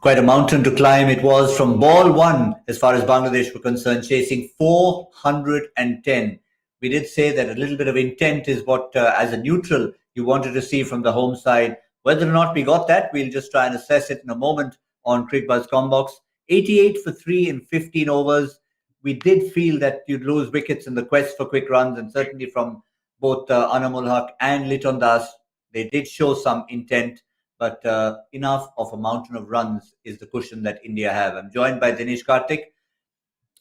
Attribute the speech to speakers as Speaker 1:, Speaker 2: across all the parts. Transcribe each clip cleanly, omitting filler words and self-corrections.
Speaker 1: Quite a mountain to climb it was from ball one, as far as Bangladesh were concerned, chasing 410. We did say that a little bit of intent is what, as a neutral, you wanted to see from the home side. Whether or not we got that, we'll just try and assess it in a moment on Cricbuzz Comm Box. 88 for 3 in 15 overs. We did feel that you'd lose wickets in the quest for quick runs, and certainly from both Anamul Haq and Liton Das, they did show some intent. But enough of a mountain of runs is the cushion that India have. I'm joined by Dinesh Karthik.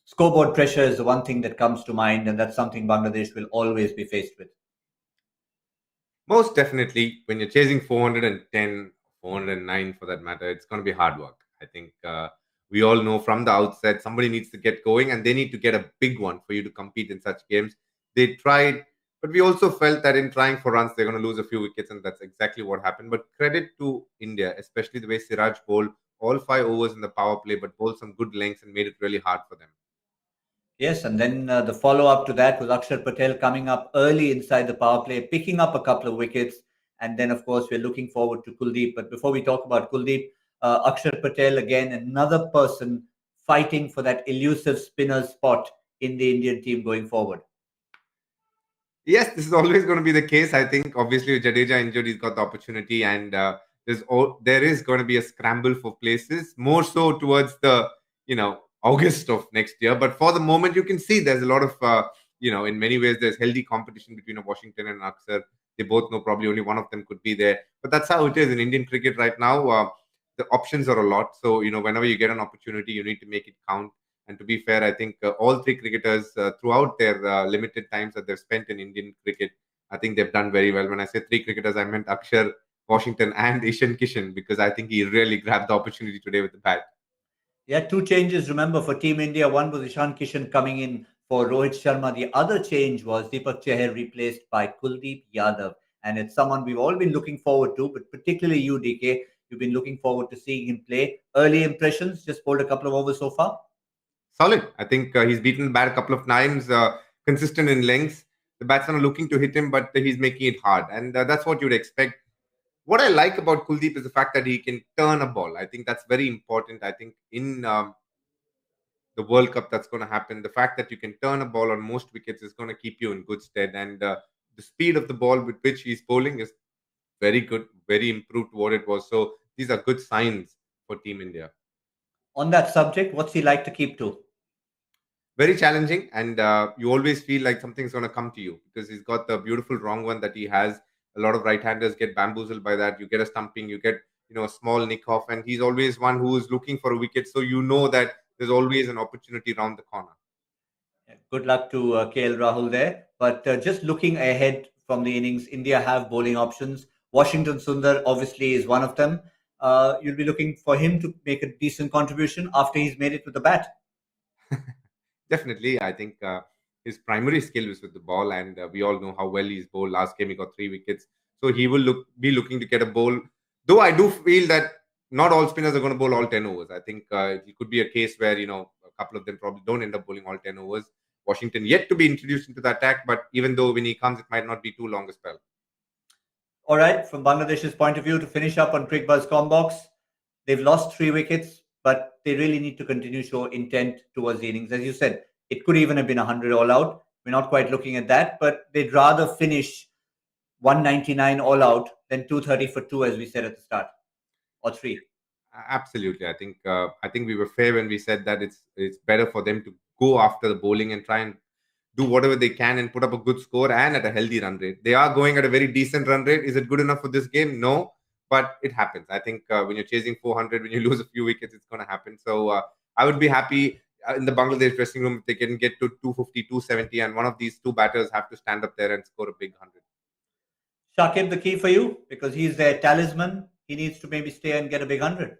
Speaker 1: Scoreboard pressure is the one thing that comes to mind, and that's something Bangladesh will always be faced with.
Speaker 2: Most definitely, when you're chasing 410, 409 for that matter, it's going to be hard work. I think we all know from the outset, somebody needs to get going and they need to get a big one for you to compete in such games. They tried, but we also felt that in trying for runs, they're going to lose a few wickets, and that's exactly what happened. But credit to India, especially the way Siraj bowled all 5 overs in the power play, but bowled some good lengths and made it really hard for them.
Speaker 1: Yes, and then the follow-up to that was Axar Patel coming up early inside the power play, picking up a couple of wickets. And then, of course, we're looking forward to Kuldeep. But before we talk about Kuldeep, Axar Patel, again, another person fighting for that elusive spinner spot in the Indian team going forward.
Speaker 2: Yes, this is always going to be the case. I think, obviously, with Jadeja injured, he's got the opportunity, and there is going to be a scramble for places, more so towards the, August of next year. But for the moment, you can see there's a lot of, in many ways, there's healthy competition between Washington and Axar. They both know probably only one of them could be there. But that's how it is in Indian cricket right now. The options are a lot. So, whenever you get an opportunity, you need to make it count. And to be fair, I think all 3 cricketers throughout their limited times that they've spent in Indian cricket, I think they've done very well. When I say 3 cricketers, I meant Akshar, Washington and Ishan Kishan, because I think he really grabbed the opportunity today with the bat.
Speaker 1: Yeah, 2 changes, remember, for Team India. One was Ishan Kishan coming in for Rohit Sharma. The other change was Deepak Chahar replaced by Kuldeep Yadav. And it's someone we've all been looking forward to, but particularly you, DK, you've been looking forward to seeing him play. Early impressions, just bowled a couple of overs so far?
Speaker 2: Solid. I think he's beaten the bat a couple of times, consistent in lengths. The batsmen are looking to hit him, but he's making it hard. And that's what you'd expect. What I like about Kuldeep is the fact that he can turn a ball. I think that's very important. I think in the World Cup that's going to happen, the fact that you can turn a ball on most wickets is going to keep you in good stead. And the speed of the ball with which he's bowling is very good, very improved to what it was. So these are good signs for Team India.
Speaker 1: On that subject, what's he like to keep to?
Speaker 2: Very challenging, and you always feel like something's going to come to you because he's got the beautiful wrong one that he has. A lot of right-handers get bamboozled by that. You get a stumping, you get a small nick off, and he's always one who is looking for a wicket. So you know that there's always an opportunity around the corner.
Speaker 1: Good luck to KL Rahul there. But just looking ahead from the innings, India have bowling options. Washington Sundar obviously is one of them. You'll be looking for him to make a decent contribution after he's made it with the bat.
Speaker 2: Definitely, I think his primary skill is with the ball, and we all know how well he's bowled. Last game he got 3 wickets, so he will be looking to get a bowl. Though I do feel that not all spinners are going to bowl all 10 overs. I think it could be a case where a couple of them probably don't end up bowling all 10 overs. Washington yet to be introduced into the attack, but even though when he comes, it might not be too long a spell.
Speaker 1: All right, from Bangladesh's point of view, to finish up on Cricbuzz Comm Box, they've lost 3 wickets, but they really need to continue to show intent towards the innings. As you said, it could even have been 100 all out. We're not quite looking at that, but they'd rather finish 199 all out than 230 for 2, as we said at the start, or 3.
Speaker 2: Absolutely, I think we were fair when we said that it's better for them to go after the bowling and try and do whatever they can and put up a good score and at a healthy run rate. They are going at a very decent run rate. Is it good enough for this game? No, but it happens. I think when you're chasing 400, when you lose a few wickets, it's going to happen. So I would be happy in the Bangladesh dressing room if they can get to 250, 270, and one of these 2 batters have to stand up there and score a big 100.
Speaker 1: Shakib, the key for you, because he's their talisman. He needs to maybe stay and get a big 100.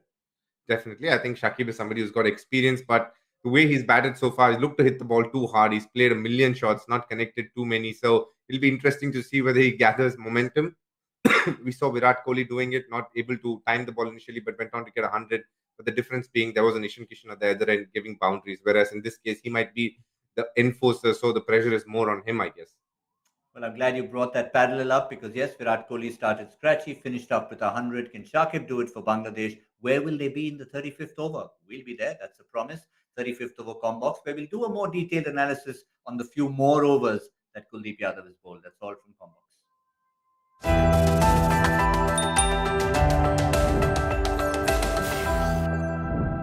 Speaker 2: Definitely. I think Shakib is somebody who's got experience, but the way he's batted so far, he's looked to hit the ball too hard. He's played a million shots, not connected too many. So it'll be interesting to see whether he gathers momentum. We saw Virat Kohli doing it, not able to time the ball initially, but went on to get 100. But the difference being there was an Ishan Kishan at the other end giving boundaries, whereas in this case, he might be the enforcer. So the pressure is more on him, I guess.
Speaker 1: Well, I'm glad you brought that parallel up because, yes, Virat Kohli started scratchy, finished up with 100. Can Shakib do it for Bangladesh? Where will they be in the 35th over? We'll be there. That's a promise. 35th over Comm Box, where we'll do a more detailed analysis on the few more overs that Kuldeep Yadav has bowled. That's all from Comm Box.